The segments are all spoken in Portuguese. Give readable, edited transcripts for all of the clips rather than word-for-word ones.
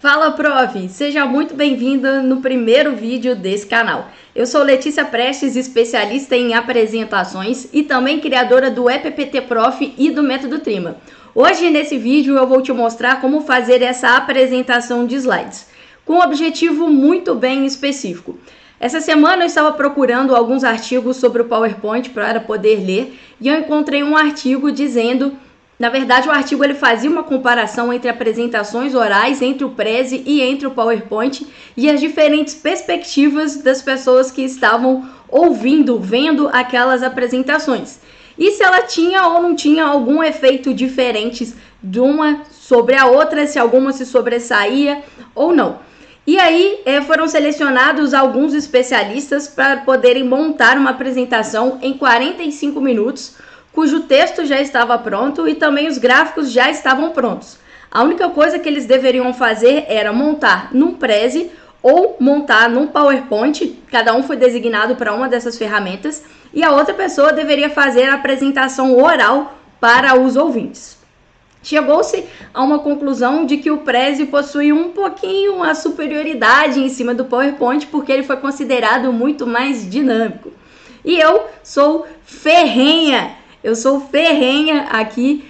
Fala, prof! Seja muito bem-vinda no primeiro vídeo desse canal. Eu sou Letícia Prestes, especialista em apresentações e também criadora do EPPT Prof e do Método Trima. Hoje, nesse vídeo, eu vou te mostrar como fazer essa apresentação de slides, com um objetivo muito bem específico. Essa semana eu estava procurando alguns artigos sobre o PowerPoint para poder ler e eu encontrei um artigo dizendo... Na verdade, o artigo ele fazia uma comparação entre apresentações orais, entre o Prezi e entre o PowerPoint e as diferentes perspectivas das pessoas que estavam ouvindo, vendo aquelas apresentações. E se ela tinha ou não tinha algum efeito diferente de uma sobre a outra, se alguma se sobressaía ou não. E aí foram selecionados alguns especialistas para poderem montar uma apresentação em 45 minutos, cujo texto já estava pronto e também os gráficos já estavam prontos. A única coisa que eles deveriam fazer era montar num Prezi ou montar num PowerPoint, cada um foi designado para uma dessas ferramentas, e a outra pessoa deveria fazer a apresentação oral para os ouvintes. Chegou-se a uma conclusão de que o Prezi possui um pouquinho a superioridade em cima do PowerPoint, porque ele foi considerado muito mais dinâmico. E eu sou ferrenha aqui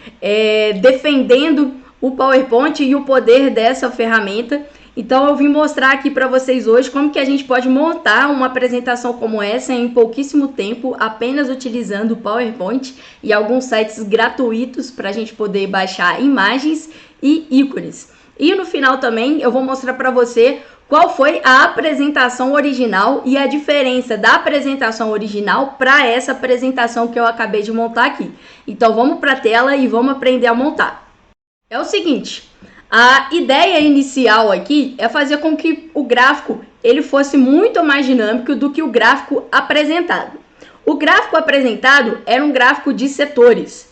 defendendo o PowerPoint e o poder dessa ferramenta. Então eu vim mostrar aqui para vocês hoje como que a gente pode montar uma apresentação como essa em pouquíssimo tempo, apenas utilizando o PowerPoint e alguns sites gratuitos para a gente poder baixar imagens e ícones. E no final também eu vou mostrar para você qual foi a apresentação original e a diferença da apresentação original para essa apresentação que eu acabei de montar aqui. Então vamos para a tela e vamos aprender a montar. É o seguinte, a ideia inicial aqui é fazer com que o gráfico ele fosse muito mais dinâmico do que o gráfico apresentado. O gráfico apresentado era um gráfico de setores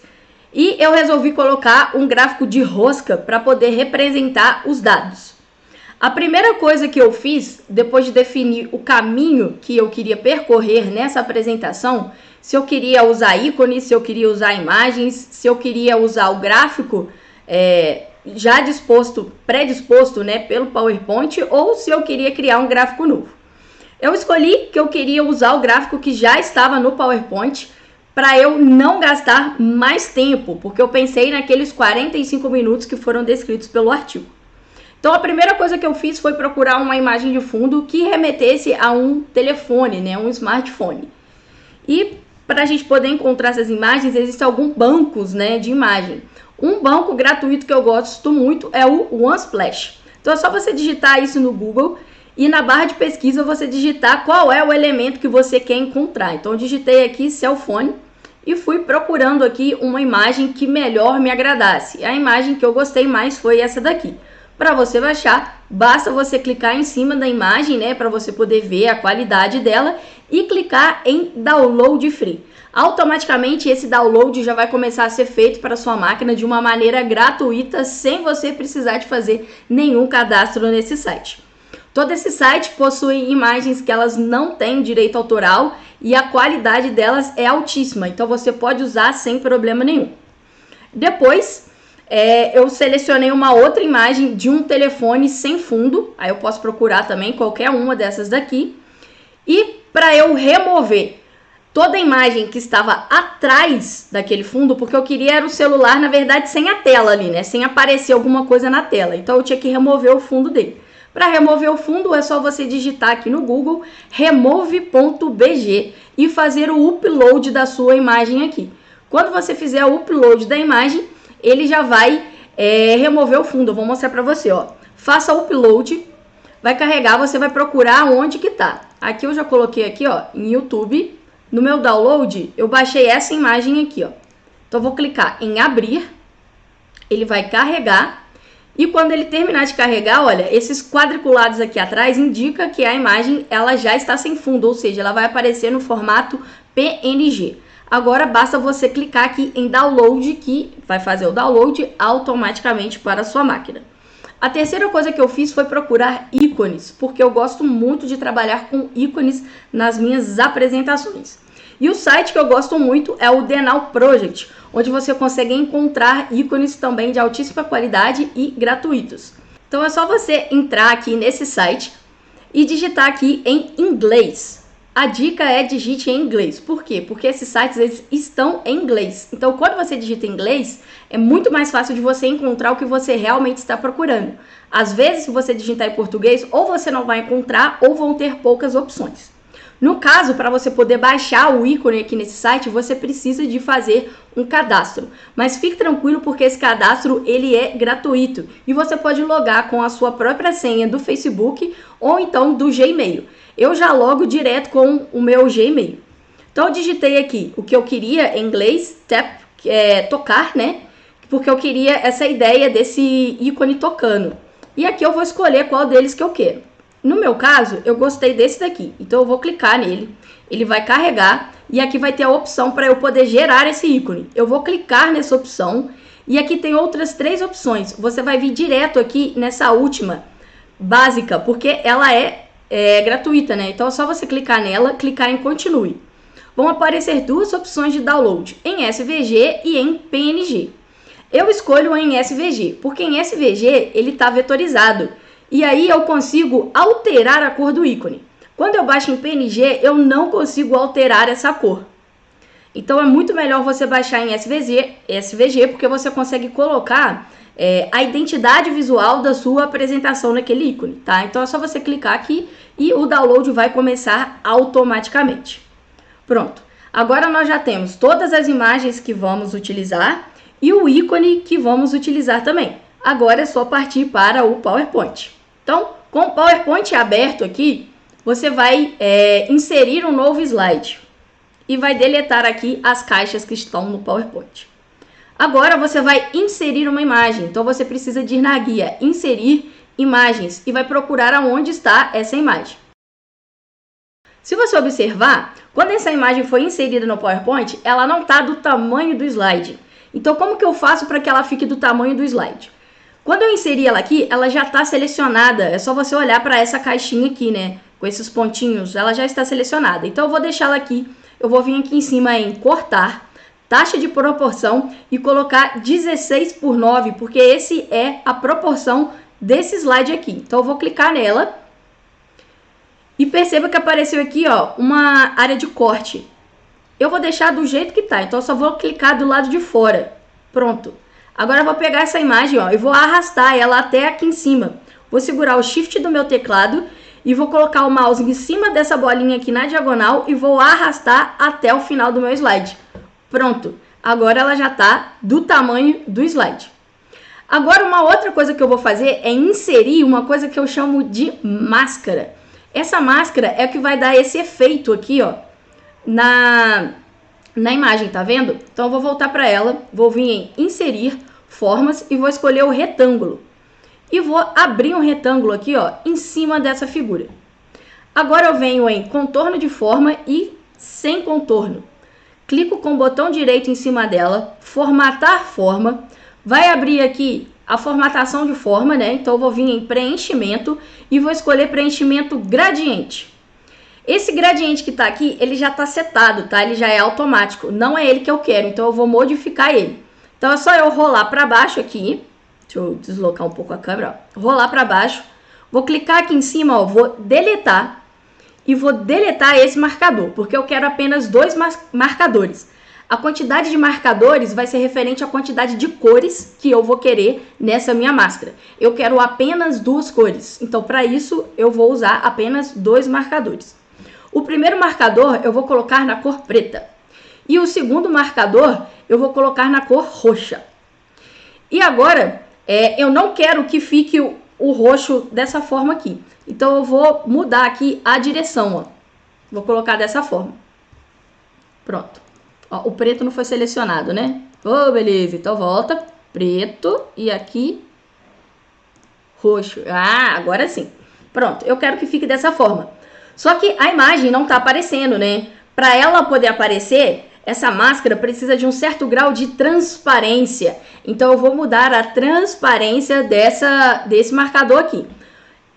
e eu resolvi colocar um gráfico de rosca para poder representar os dados. A primeira coisa que eu fiz, depois de definir o caminho que eu queria percorrer nessa apresentação, se eu queria usar ícones, se eu queria usar imagens, se eu queria usar o gráfico já predisposto, né, pelo PowerPoint, ou se eu queria criar um gráfico novo. Eu escolhi que eu queria usar o gráfico que já estava no PowerPoint para eu não gastar mais tempo, porque eu pensei naqueles 45 minutos que foram descritos pelo artigo. Então a primeira coisa que eu fiz foi procurar uma imagem de fundo que remetesse a um telefone, né, um smartphone. E para a gente poder encontrar essas imagens, existem alguns bancos, né, de imagem. Um banco gratuito que eu gosto muito é o Unsplash. Então é só você digitar isso no Google e na barra de pesquisa você digitar qual é o elemento que você quer encontrar. Então eu digitei aqui cellphone e fui procurando aqui uma imagem que melhor me agradasse. A imagem que eu gostei mais foi essa daqui. Para você baixar, basta você clicar em cima da imagem, né, para você poder ver a qualidade dela e clicar em Download Free. Automaticamente esse download já vai começar a ser feito para sua máquina de uma maneira gratuita, sem você precisar de fazer nenhum cadastro nesse site. Todo esse site possui imagens que elas não têm direito autoral e a qualidade delas é altíssima, então você pode usar sem problema nenhum. Depois, eu selecionei uma outra imagem de um telefone sem fundo, aí eu posso procurar também qualquer uma dessas daqui. E para eu remover toda a imagem que estava atrás daquele fundo, porque eu queria era o celular, na verdade, sem a tela ali, né? Sem aparecer alguma coisa na tela. Então eu tinha que remover o fundo dele. Para remover o fundo é só você digitar aqui no Google remove.bg e fazer o upload da sua imagem aqui. Quando você fizer o upload da imagem, ele já vai remover o fundo. Eu vou mostrar para você, ó. Faça o upload, vai carregar, você vai procurar onde que tá. Aqui eu já coloquei aqui, ó, em YouTube. No meu download, eu baixei essa imagem aqui, ó. Então eu vou clicar em abrir, ele vai carregar e quando ele terminar de carregar, olha, esses quadriculados aqui atrás indica que a imagem ela já está sem fundo, ou seja, ela vai aparecer no formato PNG. Agora basta você clicar aqui em download que vai fazer o download automaticamente para a sua máquina. A terceira coisa que eu fiz foi procurar ícones, porque eu gosto muito de trabalhar com ícones nas minhas apresentações. E o site que eu gosto muito é o The Now Project, onde você consegue encontrar ícones também de altíssima qualidade e gratuitos. Então é só você entrar aqui nesse site e digitar aqui em inglês. A dica é digite em inglês. Por quê? Porque esses sites eles estão em inglês. Então quando você digita em inglês, é muito mais fácil de você encontrar o que você realmente está procurando. Às vezes, se você digitar em português, ou você não vai encontrar ou vão ter poucas opções. No caso, para você poder baixar o ícone aqui nesse site, você precisa de fazer um cadastro. Mas fique tranquilo porque esse cadastro ele é gratuito e você pode logar com a sua própria senha do Facebook ou então do Gmail. Eu já logo direto com o meu Gmail. Então eu digitei aqui o que eu queria em inglês, tap, tocar, né? Porque eu queria essa ideia desse ícone tocando. E aqui eu vou escolher qual deles que eu quero. No meu caso, eu gostei desse daqui, então eu vou clicar nele, ele vai carregar e aqui vai ter a opção para eu poder gerar esse ícone. Eu vou clicar nessa opção e aqui tem outras 3 opções. Você vai vir direto aqui nessa última, básica, porque ela é gratuita, né? Então é só você clicar nela, clicar em continue. Vão aparecer 2 opções de download, em SVG e em PNG. Eu escolho em SVG, porque em SVG ele está vetorizado. E aí eu consigo alterar a cor do ícone. Quando eu baixo em PNG, eu não consigo alterar essa cor. Então é muito melhor você baixar em SVG porque você consegue colocar a identidade visual da sua apresentação naquele ícone, tá? Então é só você clicar aqui e o download vai começar automaticamente. Pronto. Agora nós já temos todas as imagens que vamos utilizar e o ícone que vamos utilizar também. Agora é só partir para o PowerPoint. Então, com o PowerPoint aberto aqui, você vai inserir um novo slide e vai deletar aqui as caixas que estão no PowerPoint. Agora você vai inserir uma imagem, então você precisa de ir na guia Inserir Imagens e vai procurar aonde está essa imagem. Se você observar, quando essa imagem foi inserida no PowerPoint, ela não está do tamanho do slide. Então, como que eu faço para que ela fique do tamanho do slide? Quando eu inseri ela aqui, ela já está selecionada. É só você olhar para essa caixinha aqui, né? Com esses pontinhos, ela já está selecionada. Então, eu vou deixar ela aqui. Eu vou vir aqui em cima em cortar, taxa de proporção e colocar 16:9, porque esse é a proporção desse slide aqui. Então, eu vou clicar nela e perceba que apareceu aqui, ó, uma área de corte. Eu vou deixar do jeito que tá. Então, eu só vou clicar do lado de fora. Pronto. Agora eu vou pegar essa imagem, ó, e vou arrastar ela até aqui em cima. Vou segurar o Shift do meu teclado e vou colocar o mouse em cima dessa bolinha aqui na diagonal e vou arrastar até o final do meu slide. Pronto. Agora ela já está do tamanho do slide. Agora uma outra coisa que eu vou fazer é inserir uma coisa que eu chamo de máscara. Essa máscara é o que vai dar esse efeito aqui, ó, na imagem, tá vendo? Então eu vou voltar para ela, vou vir em inserir formas e vou escolher o retângulo. E vou abrir um retângulo aqui, ó, em cima dessa figura. Agora eu venho em contorno de forma e sem contorno. Clico com o botão direito em cima dela, formatar forma. Vai abrir aqui a formatação de forma, né? Então eu vou vir em preenchimento e vou escolher preenchimento gradiente. Esse gradiente que está aqui, ele já está setado, tá? Ele já é automático, não é ele que eu quero, então eu vou modificar ele. Então é só eu rolar para baixo aqui, deixa eu deslocar um pouco a câmera, ó. Rolar para baixo, vou clicar aqui em cima, ó, vou deletar e vou deletar esse marcador, porque eu quero apenas 2 marcadores. A quantidade de marcadores vai ser referente à quantidade de cores que eu vou querer nessa minha máscara. Eu quero apenas 2 cores, então para isso eu vou usar apenas 2 marcadores. O primeiro marcador eu vou colocar na cor preta. E o segundo marcador eu vou colocar na cor roxa. E agora, eu não quero que fique o roxo dessa forma aqui. Então eu vou mudar aqui a direção, ó. Vou colocar dessa forma. Pronto. Ó, o preto não foi selecionado, né? Oh, beleza. Então volta. Preto e aqui roxo. Ah, agora sim. Pronto. Eu quero que fique dessa forma. Só que a imagem não está aparecendo, né? Para ela poder aparecer, essa máscara precisa de um certo grau de transparência. Então eu vou mudar a transparência desse marcador aqui.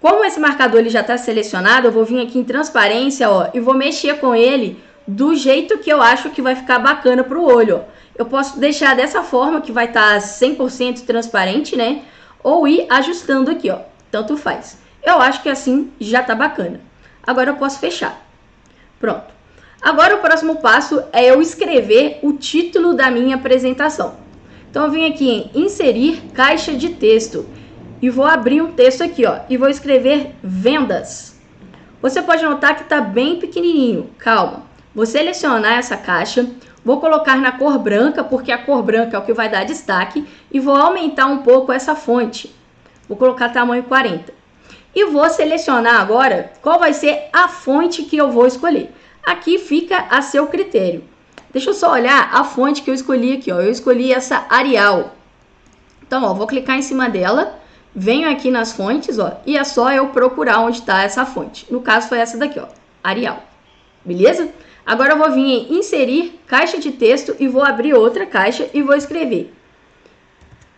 Como esse marcador ele já está selecionado, eu vou vir aqui em transparência, ó, e vou mexer com ele do jeito que eu acho que vai ficar bacana para o olho. Ó. Eu posso deixar dessa forma que vai estar 100% transparente, né? ou ir ajustando aqui, ó. Tanto faz. Eu acho que assim já tá bacana. Agora eu posso fechar. Pronto. Agora o próximo passo é eu escrever o título da minha apresentação. Então eu vim aqui em inserir caixa de texto e vou abrir um texto aqui, ó, e vou escrever vendas. Você pode notar que tá bem pequenininho. Calma. Vou selecionar essa caixa, vou colocar na cor branca, porque a cor branca é o que vai dar destaque, e vou aumentar um pouco essa fonte. Vou colocar tamanho 40. E vou selecionar agora qual vai ser a fonte que eu vou escolher. Aqui fica a seu critério. Deixa eu só olhar a fonte que eu escolhi aqui, ó. Eu escolhi essa Arial. Então, ó, vou clicar em cima dela, venho aqui nas fontes, ó, e é só eu procurar onde está essa fonte. No caso, foi essa daqui, ó, Arial. Beleza? Agora eu vou vir em inserir caixa de texto e vou abrir outra caixa e vou escrever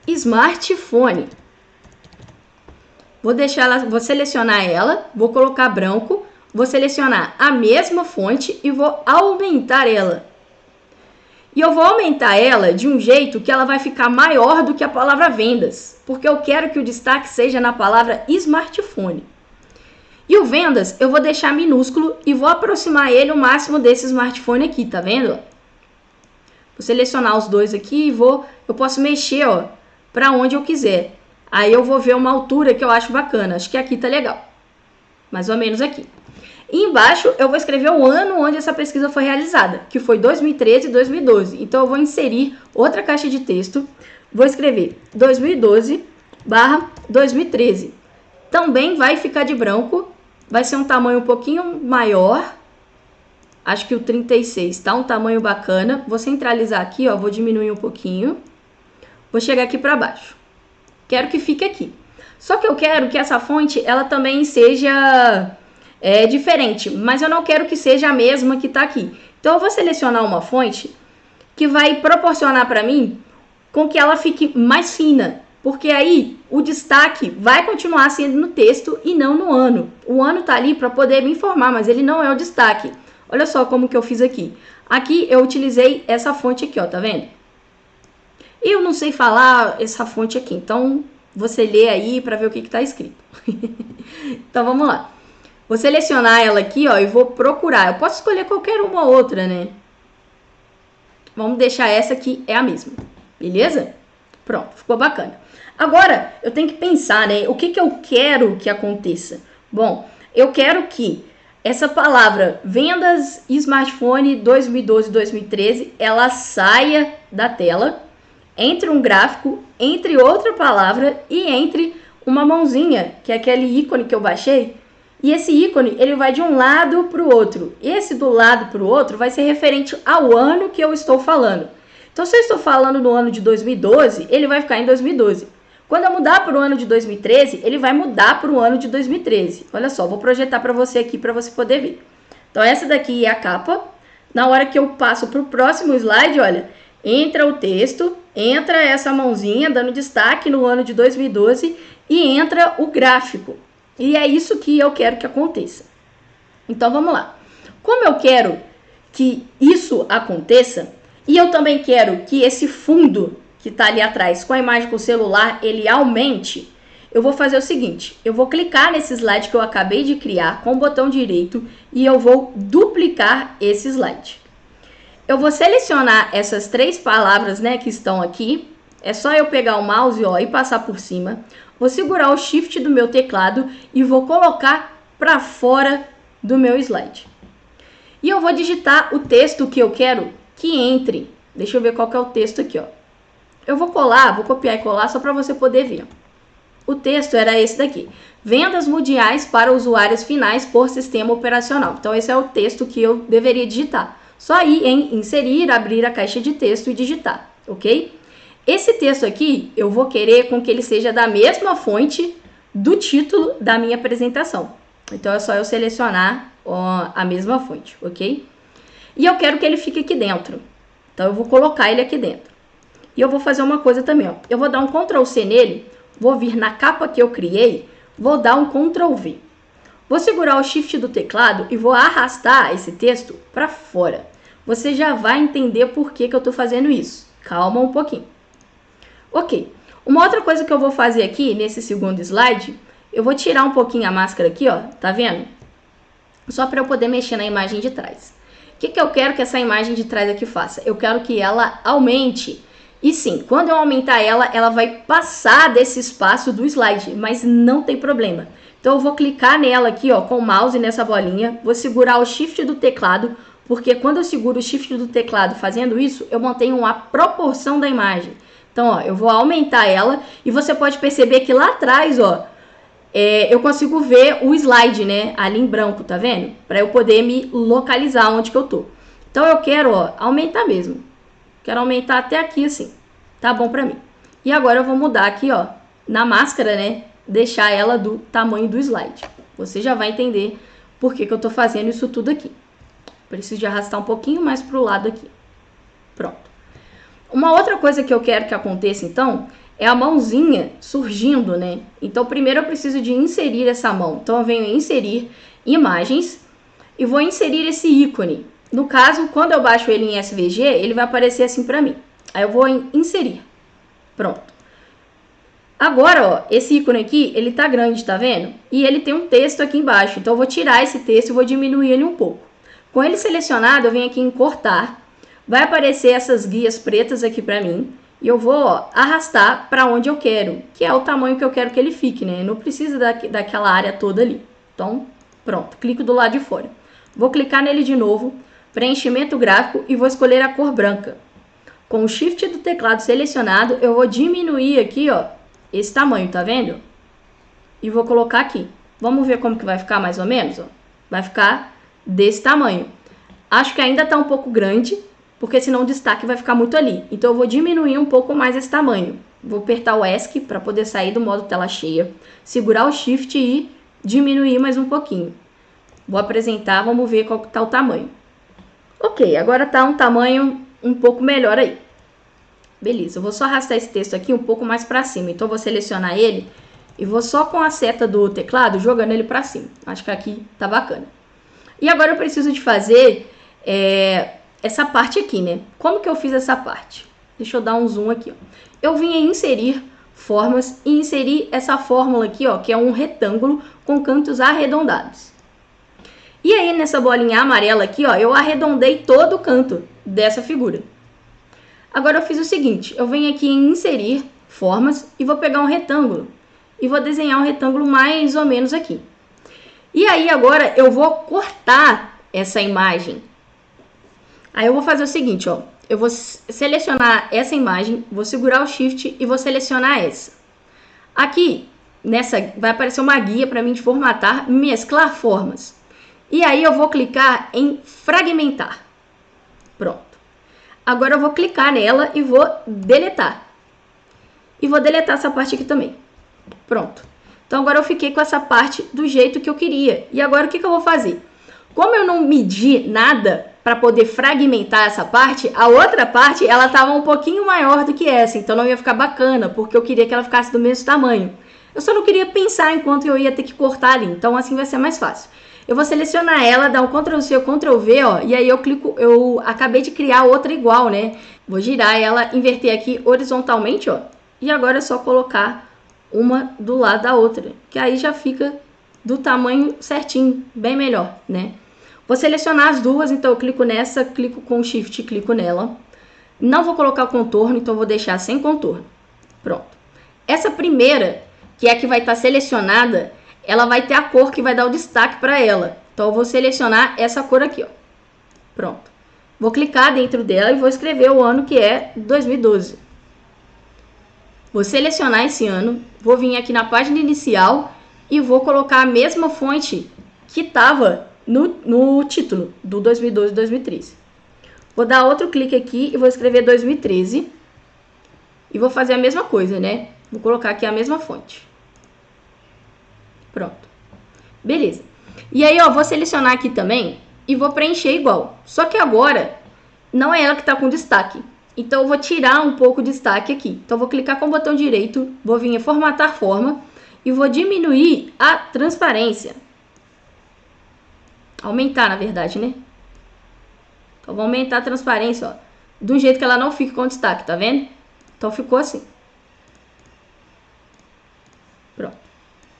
smartphone. Vou selecionar ela, vou colocar branco, vou selecionar a mesma fonte e vou aumentar ela. E eu vou aumentar ela de um jeito que ela vai ficar maior do que a palavra vendas, porque eu quero que o destaque seja na palavra smartphone. E o vendas eu vou deixar minúsculo e vou aproximar ele o máximo desse smartphone aqui, tá vendo? Vou selecionar os dois aqui e eu posso mexer, ó, para onde eu quiser. Aí eu vou ver uma altura que eu acho bacana. Acho que aqui tá legal. Mais ou menos aqui. E embaixo eu vou escrever o ano onde essa pesquisa foi realizada, que foi 2013 e 2012. Então eu vou inserir outra caixa de texto. Vou escrever 2012/2013. Também vai ficar de branco. Vai ser um tamanho um pouquinho maior. Acho que o 36 tá um tamanho bacana. Vou centralizar aqui, ó. Vou diminuir um pouquinho. Vou chegar aqui para baixo. Quero que fique aqui. Só que eu quero que essa fonte, ela também seja diferente. Mas eu não quero que seja a mesma que tá aqui. Então eu vou selecionar uma fonte que vai proporcionar para mim com que ela fique mais fina. Porque aí o destaque vai continuar sendo no texto e não no ano. O ano tá ali para poder me informar, mas ele não é o destaque. Olha só como que eu fiz aqui. Aqui eu utilizei essa fonte aqui, ó, tá vendo? E eu não sei falar essa fonte aqui, então você lê aí para ver o que está escrito. Então vamos lá. Vou selecionar ela aqui, ó, e vou procurar. Eu posso escolher qualquer uma ou outra, né? Vamos deixar essa aqui, é a mesma. Beleza? Pronto, ficou bacana. Agora, eu tenho que pensar, né? O que eu quero que aconteça? Bom, eu quero que essa palavra vendas smartphone 2012-2013, ela saia da tela, entre um gráfico, entre outra palavra e entre uma mãozinha, que é aquele ícone que eu baixei. E esse ícone, ele vai de um lado para o outro. Esse do lado para o outro vai ser referente ao ano que eu estou falando. Então, se eu estou falando no ano de 2012, ele vai ficar em 2012. Quando eu mudar para o ano de 2013, ele vai mudar para o ano de 2013. Olha só, vou projetar para você aqui para você poder ver. Então, essa daqui é a capa. Na hora que eu passo para o próximo slide, olha, entra o texto, entra essa mãozinha dando destaque no ano de 2012 e entra o gráfico. E é isso que eu quero que aconteça. Então, vamos lá. Como eu quero que isso aconteça, e eu também quero que esse fundo que está ali atrás com a imagem com o celular, ele aumente, eu vou fazer o seguinte, eu vou clicar nesse slide que eu acabei de criar com o botão direito e eu vou duplicar esse slide. Eu vou selecionar essas três palavras, né, que estão aqui. É só eu pegar o mouse, ó, e passar por cima. Vou segurar o Shift do meu teclado e vou colocar para fora do meu slide. E eu vou digitar o texto que eu quero que entre. Deixa eu ver qual que é o texto aqui, ó. Eu vou colar, vou copiar e colar só para você poder ver. O texto era esse daqui. Vendas mundiais para usuários finais por sistema operacional. Então, esse é o texto que eu deveria digitar. Só ir em inserir, abrir a caixa de texto e digitar, ok? Esse texto aqui, eu vou querer com que ele seja da mesma fonte do título da minha apresentação. Então, é só eu selecionar a mesma fonte, ok? E eu quero que ele fique aqui dentro. Então, eu vou colocar ele aqui dentro. E eu vou fazer uma coisa também, ó. Eu vou dar um Ctrl+C nele, vou vir na capa que eu criei, vou dar um Ctrl+V. Vou segurar o Shift do teclado e vou arrastar esse texto para fora. Você já vai entender por que eu estou fazendo isso. Calma um pouquinho. Ok. Uma outra coisa que eu vou fazer aqui, nesse segundo slide, eu vou tirar um pouquinho a máscara aqui, ó, tá vendo? Só para eu poder mexer na imagem de trás. O que eu quero que essa imagem de trás aqui faça? Eu quero que ela aumente. E sim, quando eu aumentar ela, ela vai passar desse espaço do slide, mas não tem problema. Então eu vou clicar nela aqui, ó, com o mouse nessa bolinha, vou segurar o shift do teclado, porque quando eu seguro o shift do teclado fazendo isso, eu mantenho a proporção da imagem. Então, ó, eu vou aumentar ela e você pode perceber que lá atrás, ó, eu consigo ver o slide, né, ali em branco, tá vendo? Para eu poder me localizar onde que eu tô. Então eu quero, ó, aumentar mesmo. Quero aumentar até aqui assim. Tá bom para mim. E agora eu vou mudar aqui, ó, na máscara, né, deixar ela do tamanho do slide. Você já vai entender por que eu tô fazendo isso tudo aqui. Preciso de arrastar um pouquinho mais pro lado aqui. Pronto. Uma outra coisa que eu quero que aconteça, então, é a mãozinha surgindo, né? Então, primeiro eu preciso de inserir essa mão. Então, eu venho em inserir imagens e vou inserir esse ícone. No caso, quando eu baixo ele em SVG, ele vai aparecer assim para mim. Aí eu vou em inserir. Pronto. Agora, ó, esse ícone aqui, ele tá grande, tá vendo? E ele tem um texto aqui embaixo. Então, eu vou tirar esse texto e vou diminuir ele um pouco. Com ele selecionado, eu venho aqui em cortar. Vai aparecer essas guias pretas aqui para mim. E eu vou, ó, arrastar para onde eu quero, que é o tamanho que eu quero que ele fique, né? Não precisa daquela área toda ali. Então, pronto, clico do lado de fora. Vou clicar nele de novo, preenchimento gráfico e vou escolher a cor branca. Com o shift do teclado selecionado, eu vou diminuir aqui, ó, esse tamanho, tá vendo? E vou colocar aqui. Vamos ver como que vai ficar mais ou menos, ó. Vai ficar desse tamanho. Acho que ainda tá um pouco grande, porque senão o destaque vai ficar muito ali. Então eu vou diminuir um pouco mais esse tamanho. Vou apertar o ESC para poder sair do modo tela cheia, segurar o Shift e diminuir mais um pouquinho. Vou apresentar, vamos ver qual está o tamanho. Ok, agora está um tamanho um pouco melhor aí. Beleza, eu vou só arrastar esse texto aqui um pouco mais para cima. Então eu vou selecionar ele e vou só com a seta do teclado jogando ele para cima. Acho que aqui tá bacana. E agora eu preciso de fazer essa parte aqui, né? Como que eu fiz essa parte? Deixa eu dar um zoom aqui, ó. Eu vim em inserir formas e inseri essa fórmula aqui, ó, que é um retângulo com cantos arredondados. E aí, nessa bolinha amarela aqui, ó, eu arredondei todo o canto dessa figura. Agora eu fiz o seguinte, eu venho aqui em inserir formas e vou pegar um retângulo e vou desenhar um retângulo mais ou menos aqui. E aí agora eu vou cortar essa imagem. Aí eu vou fazer o seguinte, ó, eu vou selecionar essa imagem, vou segurar o Shift e vou selecionar essa. Aqui, nessa, vai aparecer uma guia para mim de formatar, mesclar formas. E aí eu vou clicar em fragmentar. Pronto. Agora eu vou clicar nela e vou deletar. E vou deletar essa parte aqui também. Pronto. Então agora eu fiquei com essa parte do jeito que eu queria. E agora o que eu vou fazer? Como eu não medi nada para poder fragmentar essa parte, a outra parte ela estava um pouquinho maior do que essa. Então não ia ficar bacana, porque eu queria que ela ficasse do mesmo tamanho. Eu só não queria pensar enquanto eu ia ter que cortar ali. Então assim vai ser mais fácil. Eu vou selecionar ela, dar um Ctrl+C, Ctrl+V, ó, e aí eu clico, eu acabei de criar outra igual, né? Vou girar ela, inverter aqui horizontalmente, ó, e agora é só colocar uma do lado da outra, que aí já fica do tamanho certinho, bem melhor, né? Vou selecionar as duas, então eu clico nessa, clico com o Shift, clico nela. Não vou colocar o contorno, então eu vou deixar sem contorno. Pronto. Essa primeira, que é a que vai estar selecionada, ela vai ter a cor que vai dar o destaque para ela. Então, eu vou selecionar essa cor aqui, ó. Pronto. Vou clicar dentro dela e vou escrever o ano que é 2012. Vou selecionar esse ano, vou vir aqui na página inicial e vou colocar a mesma fonte que estava no título do 2012-2013. Vou dar outro clique aqui e vou escrever 2013. E vou fazer a mesma coisa, né? Vou colocar aqui a mesma fonte. Pronto. Beleza. E aí, ó, vou selecionar aqui também e vou preencher igual. Só que agora, não é ela que está com destaque. Então, eu vou tirar um pouco o destaque aqui. Então, eu vou clicar com o botão direito, vou vir em formatar forma e vou diminuir a transparência. Aumentar, na verdade, né? Então, vou aumentar a transparência, ó, do jeito que ela não fica com destaque, tá vendo? Então, ficou assim.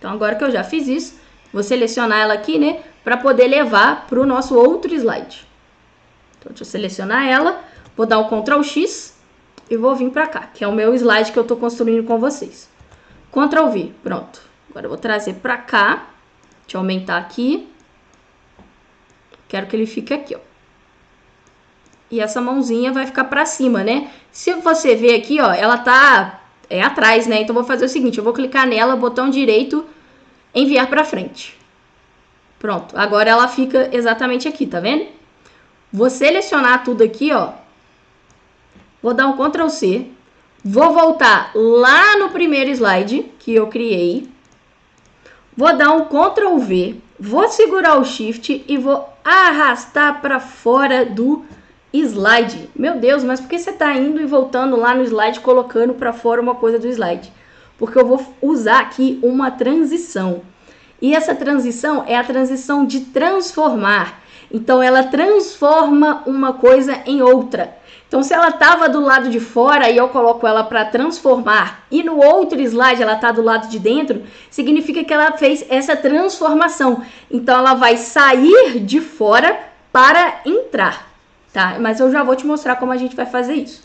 Então, agora que eu já fiz isso, vou selecionar ela aqui, né? Para poder levar para o nosso outro slide. Então, deixa eu selecionar ela. Vou dar um Ctrl X e vou vir para cá, que é o meu slide que eu estou construindo com vocês. Ctrl V, pronto. Agora eu vou trazer para cá. Deixa eu aumentar aqui. Quero que ele fique aqui, ó. E essa mãozinha vai ficar para cima, né? Se você ver aqui, ó, ela tá atrás, né? Então eu vou fazer o seguinte, eu vou clicar nela, botão direito, enviar para frente. Pronto, agora ela fica exatamente aqui, tá vendo? Vou selecionar tudo aqui, ó. Vou dar um Ctrl C. Vou voltar lá no primeiro slide que eu criei. Vou dar um Ctrl V. Vou segurar o Shift e vou arrastar para fora do slide. Meu Deus, mas por que você está indo e voltando lá no slide, colocando para fora uma coisa do slide? Porque eu vou usar aqui uma transição. E essa transição é a transição de transformar. Então, ela transforma uma coisa em outra. Então, se ela estava do lado de fora e eu coloco ela para transformar e no outro slide ela está do lado de dentro, significa que ela fez essa transformação. Então, ela vai sair de fora para entrar, tá? Mas eu já vou te mostrar como a gente vai fazer isso.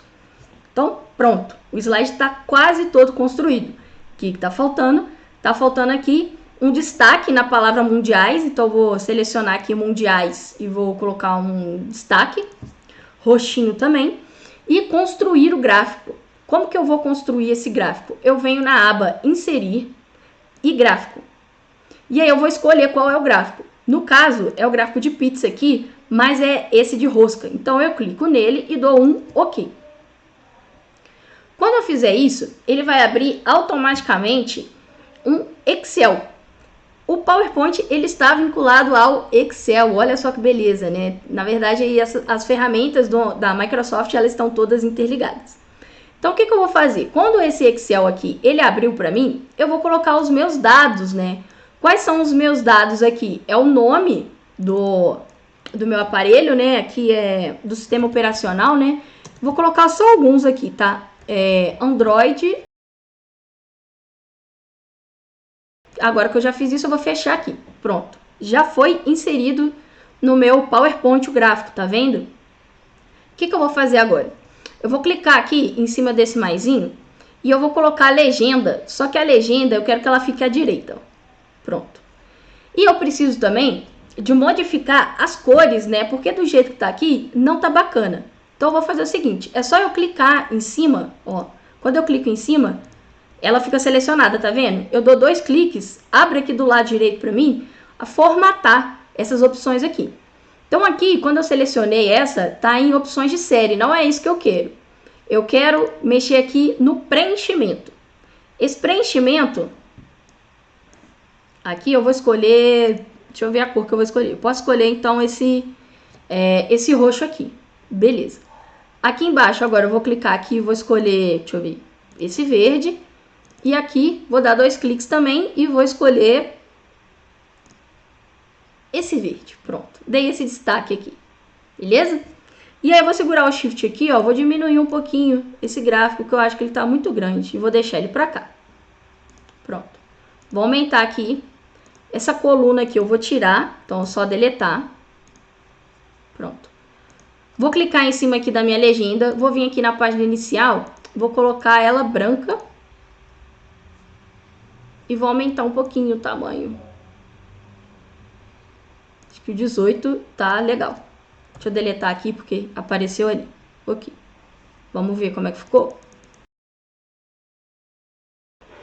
Então, pronto. O slide está quase todo construído. O que está faltando? Está faltando aqui um destaque na palavra mundiais. Então, eu vou selecionar aqui mundiais e vou colocar um destaque. Roxinho também, e construir o gráfico. Como que eu vou construir esse gráfico? Eu venho na aba inserir e gráfico. E aí eu vou escolher qual é o gráfico. No caso, é o gráfico de pizza aqui, mas é esse de rosca. Então eu clico nele e dou um OK. Quando eu fizer isso, ele vai abrir automaticamente um Excel. O PowerPoint, ele está vinculado ao Excel, olha só que beleza, né? Na verdade, aí as ferramentas da Microsoft, elas estão todas interligadas. Então, o que eu vou fazer? Quando esse Excel aqui, ele abriu para mim, eu vou colocar os meus dados, né? Quais são os meus dados aqui? É o nome do meu aparelho, né? Aqui é do sistema operacional, né? Vou colocar só alguns aqui, tá? Android. Agora que eu já fiz isso, eu vou fechar aqui. Pronto. Já foi inserido no meu PowerPoint o gráfico, tá vendo? O que eu vou fazer agora? Eu vou clicar aqui em cima desse maisinho e eu vou colocar a legenda. Só que a legenda eu quero que ela fique à direita. Ó. Pronto. E eu preciso também de modificar as cores, né? Porque do jeito que tá aqui, não tá bacana. Então eu vou fazer o seguinte. É só eu clicar em cima, ó. Quando eu clico em cima, ela fica selecionada, tá vendo? Eu dou 2 cliques, abre aqui do lado direito para mim, a formatar essas opções aqui. Então aqui, quando eu selecionei essa, tá em opções de série, não é isso que eu quero. Eu quero mexer aqui no preenchimento. Esse preenchimento, aqui eu vou escolher, deixa eu ver a cor que eu vou escolher. Eu posso escolher então esse roxo aqui, beleza. Aqui embaixo agora eu vou clicar aqui e vou escolher, deixa eu ver, esse verde. E aqui, vou dar 2 cliques também e vou escolher esse verde. Pronto, dei esse destaque aqui, beleza? E aí eu vou segurar o Shift aqui, ó, vou diminuir um pouquinho esse gráfico, que eu acho que ele tá muito grande. E vou deixar ele pra cá. Pronto. Vou aumentar aqui. Essa coluna aqui eu vou tirar, então é só deletar. Pronto. Vou clicar em cima aqui da minha legenda, vou vir aqui na página inicial, vou colocar ela branca. E vou aumentar um pouquinho o tamanho. Acho que o 18 tá legal. Deixa eu deletar aqui porque apareceu ali. Ok. Vamos ver como é que ficou?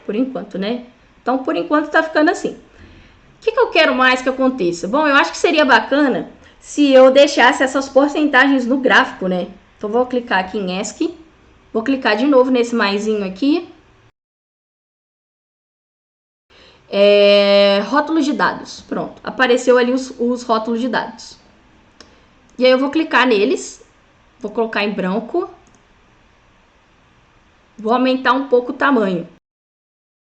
Por enquanto, né? Então, por enquanto tá ficando assim. O que eu quero mais que aconteça? Bom, eu acho que seria bacana se eu deixasse essas porcentagens no gráfico, né? Então, vou clicar aqui em ESC. Vou clicar de novo nesse maisinho aqui. Rótulos de dados, pronto, apareceu ali os rótulos de dados. E aí eu vou clicar neles, vou colocar em branco, vou aumentar um pouco o tamanho.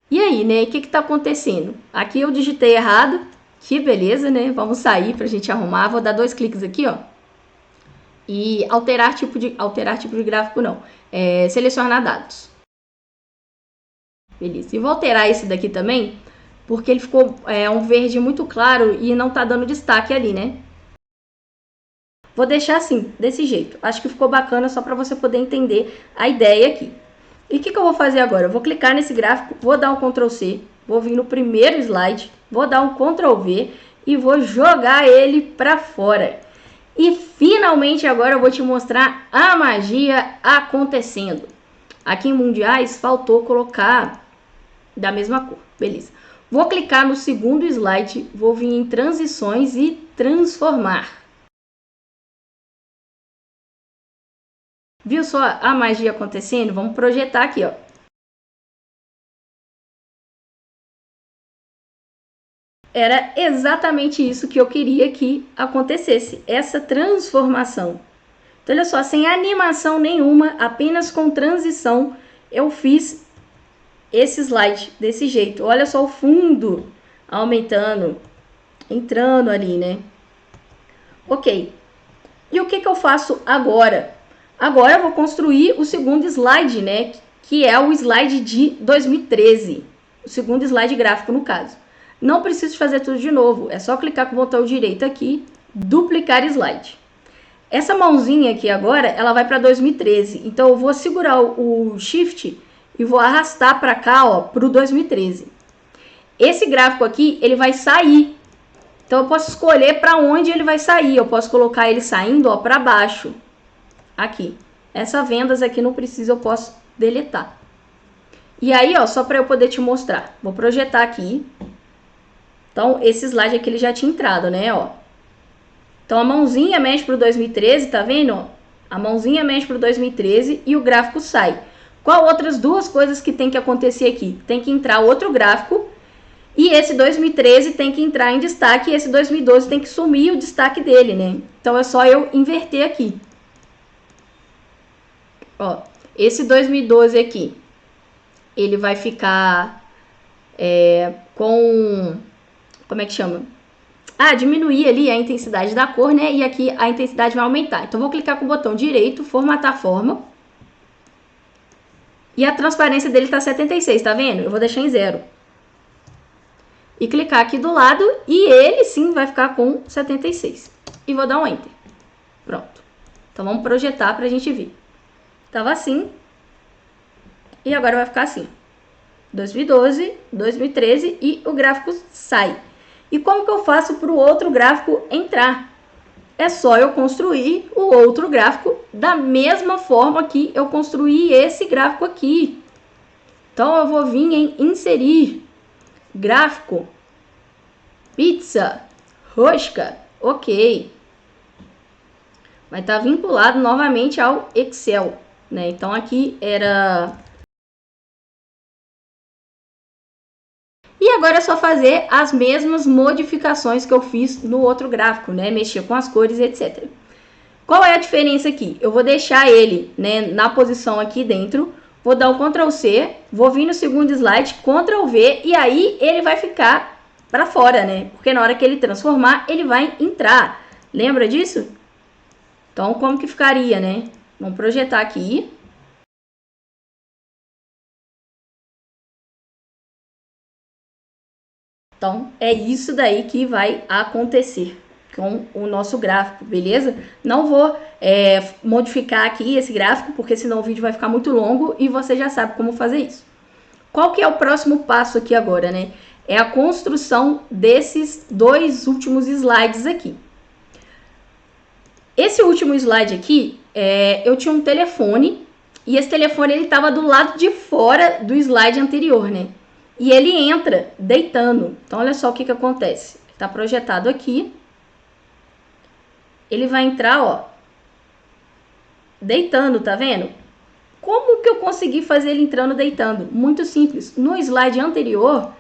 E aí, né, o que tá acontecendo? Aqui eu digitei errado, que beleza, né, vamos sair pra gente arrumar, vou dar 2 cliques aqui, ó, e alterar tipo de gráfico não, selecionar dados. Beleza, e vou alterar esse daqui também, porque ele ficou um verde muito claro e não tá dando destaque ali, né? Vou deixar assim, desse jeito. Acho que ficou bacana só para você poder entender a ideia aqui. E o que eu vou fazer agora? Eu vou clicar nesse gráfico, vou dar um Ctrl C, vou vir no primeiro slide, vou dar um Ctrl V e vou jogar ele para fora. E finalmente agora eu vou te mostrar a magia acontecendo. Aqui em Mundiais faltou colocar da mesma cor, beleza. Vou clicar no segundo slide, vou vir em transições e transformar. Viu só a magia acontecendo? Vamos projetar aqui, ó. Era exatamente isso que eu queria que acontecesse, essa transformação. Então, olha só, sem animação nenhuma, apenas com transição, eu fiz esse slide desse jeito. Olha só o fundo aumentando, entrando ali, né? Ok. E o que eu faço agora? Agora eu vou construir o segundo slide, né? Que é o slide de 2013. O segundo slide gráfico, no caso. Não preciso fazer tudo de novo. É só clicar com o botão direito aqui, duplicar slide. Essa mãozinha aqui agora, ela vai para 2013. Então, eu vou segurar o Shift e vou arrastar para cá, ó, para o 2013. Esse gráfico aqui, ele vai sair. Então, eu posso escolher para onde ele vai sair. Eu posso colocar ele saindo, ó, para baixo. Aqui. Essa vendas aqui não precisa, eu posso deletar. E aí, ó, só para eu poder te mostrar. Vou projetar aqui. Então, esse slide aqui ele já tinha entrado, né, ó. Então, a mãozinha mexe para o 2013, tá vendo, ó? A mãozinha mexe para o 2013 e o gráfico sai. Qual outras duas coisas que tem que acontecer aqui? Tem que entrar outro gráfico e esse 2013 tem que entrar em destaque e esse 2012 tem que sumir o destaque dele, né? Então, é só eu inverter aqui. Ó, esse 2012 aqui, ele vai ficar com... Como é que chama? Diminuir ali a intensidade da cor, né? E aqui a intensidade vai aumentar. Então, vou clicar com o botão direito, formatar forma. E a transparência dele tá 76, tá vendo? Eu vou deixar em 0. E clicar aqui do lado e ele sim vai ficar com 76. E vou dar um Enter. Pronto. Então, vamos projetar pra gente ver. Tava assim. E agora vai ficar assim. 2012, 2013 e o gráfico sai. E como que eu faço para o outro gráfico entrar? É só eu construir o outro gráfico da mesma forma que eu construí esse gráfico aqui. Então, eu vou vir em inserir, gráfico, pizza, rosca, ok. Vai estar vinculado novamente ao Excel, né? Então, aqui era... E agora é só fazer as mesmas modificações que eu fiz no outro gráfico, né? Mexer com as cores, etc. Qual é a diferença aqui? Eu vou deixar ele, né, na posição aqui dentro, vou dar um Ctrl C, vou vir no segundo slide, Ctrl V, e aí ele vai ficar para fora, né? Porque na hora que ele transformar, ele vai entrar. Lembra disso? Então, como que ficaria, né? Vamos projetar aqui. Então, é isso daí que vai acontecer com o nosso gráfico, beleza? Não vou modificar aqui esse gráfico, porque senão o vídeo vai ficar muito longo e você já sabe como fazer isso. Qual que é o próximo passo aqui agora, né? É a construção desses dois últimos slides aqui. Esse último slide aqui, eu tinha um telefone e esse telefone ele estava do lado de fora do slide anterior, né? E ele entra deitando. Então, olha só o que acontece. Está projetado aqui. Ele vai entrar, ó, deitando, tá vendo? Como que eu consegui fazer ele entrando deitando? Muito simples. No slide anterior,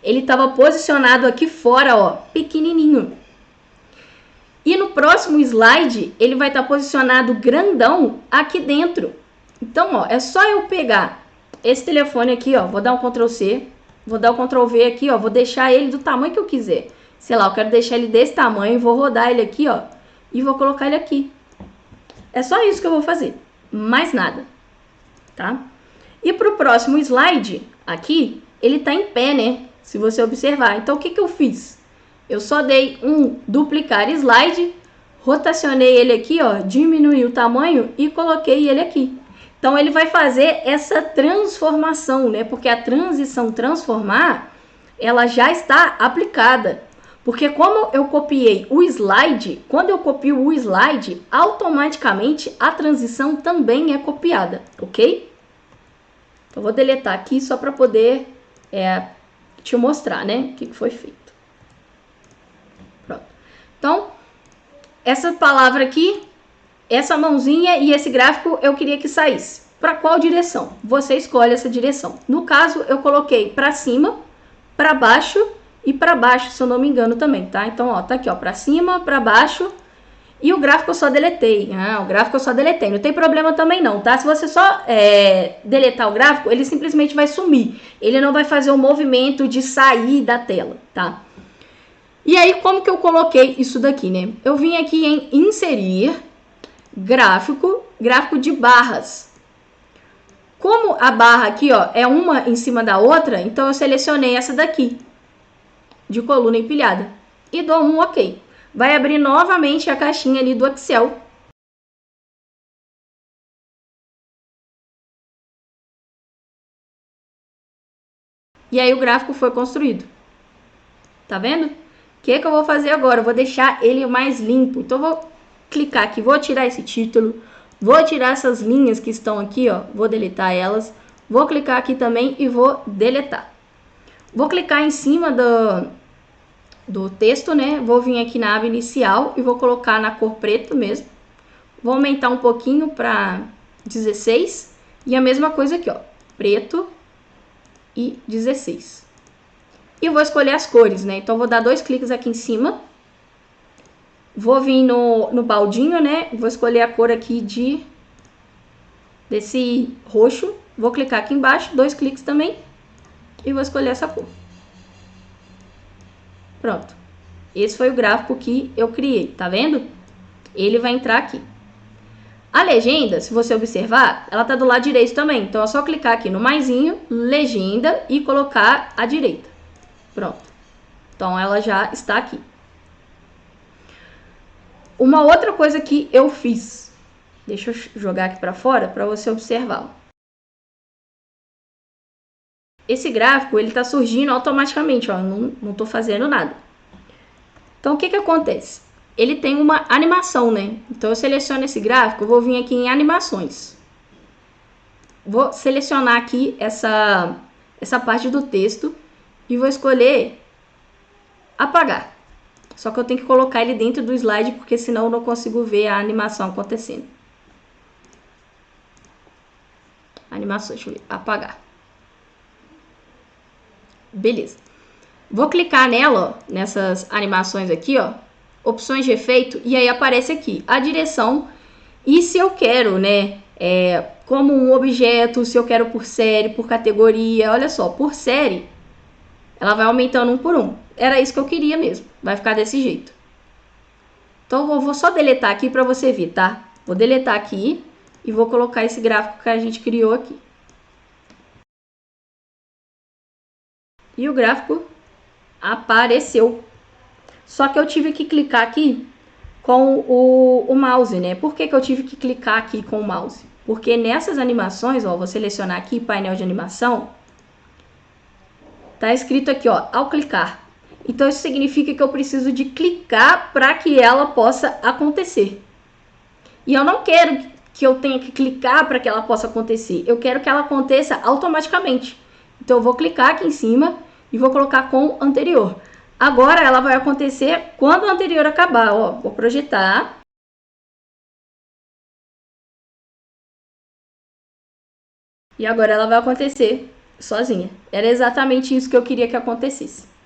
ele estava posicionado aqui fora, ó, pequenininho. E no próximo slide, ele vai estar posicionado grandão aqui dentro. Então, ó, é só eu pegar esse telefone aqui, ó, vou dar um Ctrl C. Vou dar o Ctrl V aqui, ó, vou deixar ele do tamanho que eu quiser. Sei lá, eu quero deixar ele desse tamanho, vou rodar ele aqui, ó, e vou colocar ele aqui. É só isso que eu vou fazer, mais nada, tá? E pro próximo slide, aqui, ele tá em pé, né? se você observar. Então, o que eu fiz? Eu só dei um duplicar slide, rotacionei ele aqui, ó, diminui o tamanho e coloquei ele aqui. Então, ele vai fazer essa transformação, né? Porque a transição transformar, ela já está aplicada. Porque como eu copiei o slide, quando eu copio o slide, automaticamente a transição também é copiada, ok? Então, vou deletar aqui só para poder te mostrar, né, o que foi feito. Pronto. Então, essa palavra aqui, essa mãozinha e esse gráfico eu queria que saísse. Para qual direção? Você escolhe essa direção. No caso, eu coloquei para cima, para baixo e para baixo, se eu não me engano também, tá? Então, ó, tá aqui, ó, para cima, para baixo. E o gráfico eu só deletei. O gráfico eu só deletei. Não tem problema também não, tá? Se você só deletar o gráfico, ele simplesmente vai sumir. Ele não vai fazer o movimento de sair da tela, tá? E aí, como que eu coloquei isso daqui, né? Eu vim aqui em inserir, gráfico de barras. Como a barra aqui, ó, é uma em cima da outra, então eu selecionei essa daqui, de coluna empilhada. E dou um OK. Vai abrir novamente a caixinha ali do Excel. E aí o gráfico foi construído. Tá vendo? O que eu vou fazer agora? Eu vou deixar ele mais limpo. Então, eu vou clicar aqui, vou tirar esse título, vou tirar essas linhas que estão aqui, ó, vou deletar elas. Vou clicar aqui também e vou deletar. Vou clicar em cima do texto, né? Vou vir aqui na aba inicial e vou colocar na cor preto mesmo. Vou aumentar um pouquinho para 16. E a mesma coisa aqui, ó, preto e 16. E vou escolher as cores, né? Então, vou dar 2 cliques aqui em cima. Vou vir no baldinho, né? Vou escolher a cor aqui desse roxo. Vou clicar aqui embaixo, 2 cliques também. E vou escolher essa cor. Pronto. Esse foi o gráfico que eu criei, tá vendo? Ele vai entrar aqui. A legenda, se você observar, ela tá do lado direito também. Então, é só clicar aqui no maisinho, legenda e colocar à direita. Pronto. Então, ela já está aqui. Uma outra coisa que eu fiz. Deixa eu jogar aqui para fora para você observar. Esse gráfico, ele tá surgindo automaticamente, ó. Não tô fazendo nada. Então, o que que acontece? Ele tem uma animação, né? Então, eu seleciono esse gráfico, eu vou vir aqui em animações. Vou selecionar aqui essa parte do texto e vou escolher apagar. Só que eu tenho que colocar ele dentro do slide, porque senão eu não consigo ver a animação acontecendo. Animações, deixa eu ver, apagar. Beleza. Vou clicar nela, ó, nessas animações aqui, ó, opções de efeito, e aí aparece aqui a direção. E se eu quero, né, como um objeto, se eu quero por série, por categoria, olha só, por série, ela vai aumentando um por um. Era isso que eu queria mesmo, vai ficar desse jeito. Então, eu vou só deletar aqui para você ver, tá? Vou deletar aqui e vou colocar esse gráfico que a gente criou aqui. E o gráfico apareceu. Só que eu tive que clicar aqui com o mouse, né? Por que eu tive que clicar aqui com o mouse? Porque nessas animações, ó, vou selecionar aqui painel de animação, tá escrito aqui, ó, ao clicar. Então, isso significa que eu preciso de clicar para que ela possa acontecer. E eu não quero que eu tenha que clicar para que ela possa acontecer. Eu quero que ela aconteça automaticamente. Então, eu vou clicar aqui em cima e vou colocar com anterior. Agora, ela vai acontecer quando o anterior acabar. Ó, vou projetar. E agora ela vai acontecer sozinha. Era exatamente isso que eu queria que acontecesse.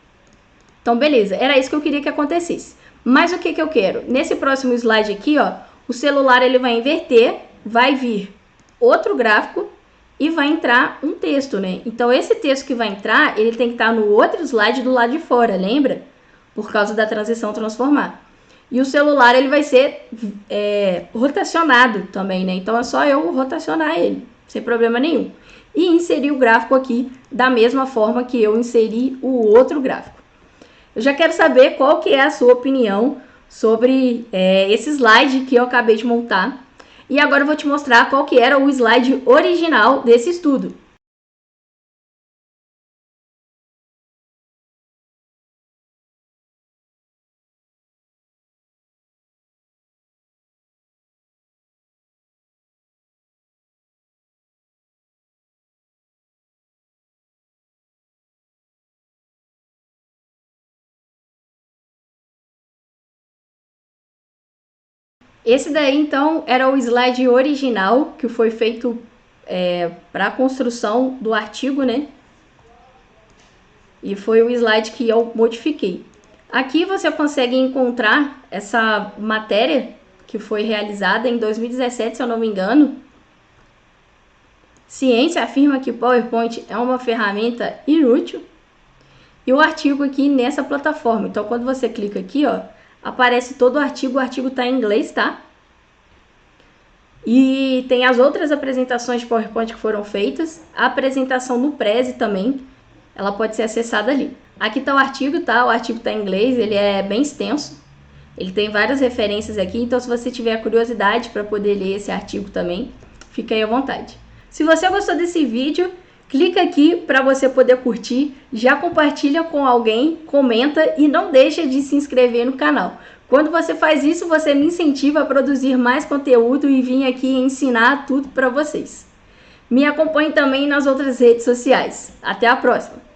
Então, beleza. Era isso que eu queria que acontecesse. Mas o que que eu quero? Nesse próximo slide aqui, ó, o celular ele vai inverter, vai vir outro gráfico e vai entrar um texto, né? Então, esse texto que vai entrar, ele tem que estar no outro slide do lado de fora, lembra? Por causa da transição transformar. E o celular, ele vai ser rotacionado também, né? Então, é só eu rotacionar ele, sem problema nenhum. e inserir o gráfico aqui da mesma forma que eu inseri o outro gráfico. Eu já quero saber qual que é a sua opinião sobre esse slide que eu acabei de montar. E agora eu vou te mostrar qual que era o slide original desse estudo. Esse daí, então, era o slide original que foi feito para a construção do artigo, né? E foi o slide que eu modifiquei. Aqui você consegue encontrar essa matéria que foi realizada em 2017, se eu não me engano. Ciência afirma que PowerPoint é uma ferramenta inútil. E o artigo aqui nessa plataforma. Então, quando você clica aqui, ó, aparece todo o artigo está em inglês, tá? E tem as outras apresentações de PowerPoint que foram feitas, a apresentação no Prezi também, ela pode ser acessada ali. Aqui está o artigo, tá? O artigo está em inglês, ele é bem extenso, ele tem várias referências aqui, então se você tiver curiosidade para poder ler esse artigo também, fica aí à vontade. Se você gostou desse vídeo, clica aqui para você poder curtir, já compartilha com alguém, comenta e não deixa de se inscrever no canal. Quando você faz isso, você me incentiva a produzir mais conteúdo e vir aqui ensinar tudo para vocês. Me acompanhe também nas outras redes sociais. Até a próxima!